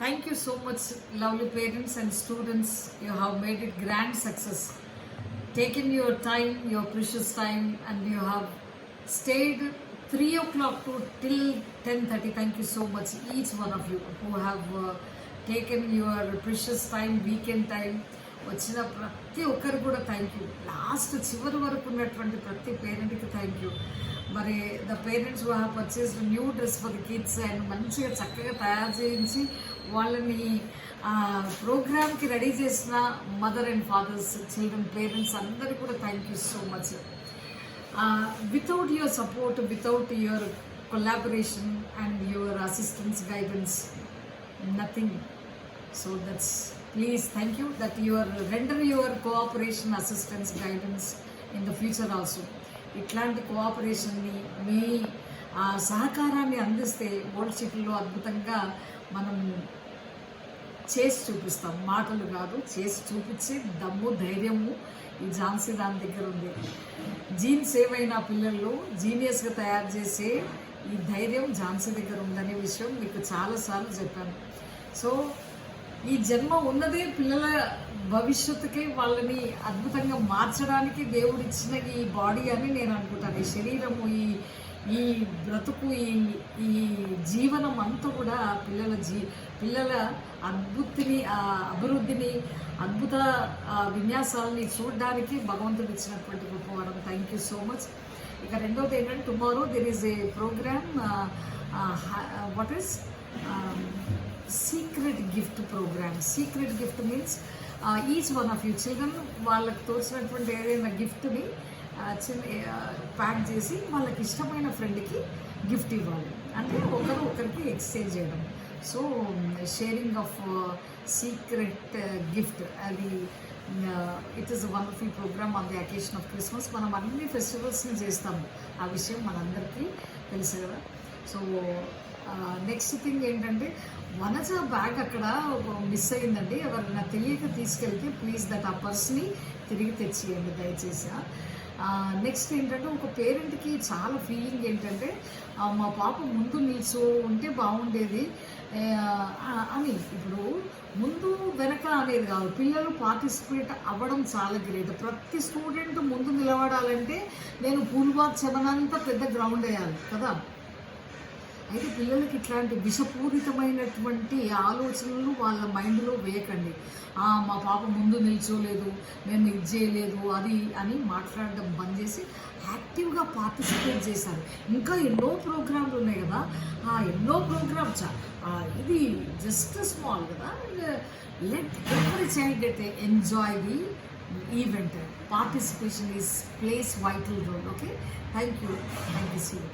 Thank you so much, lovely parents and students. You have made it grand success. Taken your time, your precious time, and you have stayed 3 o'clock to till 10:30. Thank you so much, each one of you who have taken your precious time, weekend time. వచ్చిన ప్రతి ఒక్కరు కూడా thank you. Last చివరి వరకు ఉన్నటువంటి ప్రతి పేరెంట్కి thank you. మరి the parents who have purchased new dress for the kids and మంచిగా చక్కగా తయారు చేయించి వాళ్ళని ప్రోగ్రామ్కి రెడీ చేసిన mother and fathers, children, parents అందరికీ కూడా thank you so much. Without your support, without your collaboration and your assistance, guidance, nothing. So that's, please, thank you that you are render your cooperation, assistance, guidance in the future also. ఇట్లాంటి కోఆపరేషన్ని మీ సహకారాన్ని అందిస్తే old సిటీలో అద్భుతంగా మనం చేసి చూపిస్తాం. మాటలు కాదు, చేసి చూపించే దమ్ము, ధైర్యము ఈ ఝాన్సీ దాని దగ్గర ఉంది. జీన్స్ ఏమైనా పిల్లల్లో జీనియస్గా తయారు చేసే ఈ ధైర్యం ఝాన్సీ దగ్గర ఉందనే విషయం మీకు చాలాసార్లు చెప్పాను. సో ఈ జన్మ ఉన్నదే పిల్లల భవిష్యత్తుకే, వాళ్ళని అద్భుతంగా మార్చడానికి దేవుడిచ్చిన ఈ బాడీ అని నేను అనుకుంటాను. ఈ శరీరము, ఈ బ్రతుకు, ఈ జీవనం అంతా కూడా పిల్లల అభివృద్ధిని, అద్భుత విన్యాసాలని చూడడానికి భగవంతుడు ఇచ్చినటువంటి గొప్పవారం. Thank you so much. ఇక రెండవది ఏంటంటే, tomorrow there is a programme. What is secret gift programme. Secret gift means each one of you children వాళ్ళకి తోచినటువంటి ఏదైనా గిఫ్ట్ని ప్యాక్ చేసి వాళ్ళకి ఇష్టమైన ఫ్రెండ్కి గిఫ్ట్ ఇవ్వాలి. అంటే ఒకరికి ఎక్స్చేంజ్ చేయడం. So sharing of secret gift, అది it is wonderful programme on the occasion of Christmas. మనం అన్ని ఫెస్టివల్స్ని చేస్తాము, ఆ విషయం మనందరికీ తెలుసు కదా. సో నెక్స్ట్ థింగ్ ఏంటంటే, వనజ బ్యాగ్ అక్కడ మిస్ అయిందండి. ఎవరైనా తెలియక తీసుకెళ్తే ప్లీజ్ దట్ ఆ పర్స్ని తిరిగి తెచ్చియండి దయచేసి. నెక్స్ట్ ఏంటంటే, ఒక పేరెంట్కి చాలా ఫీలింగ్ ఏంటంటే, మా పాప ముందు నిల్చో ఉంటే బాగుండేది అని. ఇప్పుడు ముందు వెనక అనేది కాదు, పిల్లలు పార్టిసిపేట్ అవ్వడం చాలా గ్రేట్. ప్రతి స్టూడెంట్ ముందు నిలబడాలంటే నేను పూల్బాగ్ చెమనంతా పెద్ద గ్రౌండ్ వేయాలి కదా. అయితే పిల్లలకి ఇట్లాంటి విషపూరితమైనటువంటి ఆలోచనలు వాళ్ళ మైండ్లో వేయకండి. మా పాప ముందు నిల్చోలేదు, మేము ఇది చేయలేదు, అది అని మాట్లాడడం బంద్ చేసి యాక్టివ్గా పార్టిసిపేట్ చేశారు. ఇంకా ఎన్నో ప్రోగ్రాంలు ఉన్నాయి కదా, ఎన్నో ప్రోగ్రామ్స్. ఇది జస్ట్ స్మాల్ కదా. Let every child get enjoy the event. Participation is plays vital role. Okay, thank you. See you.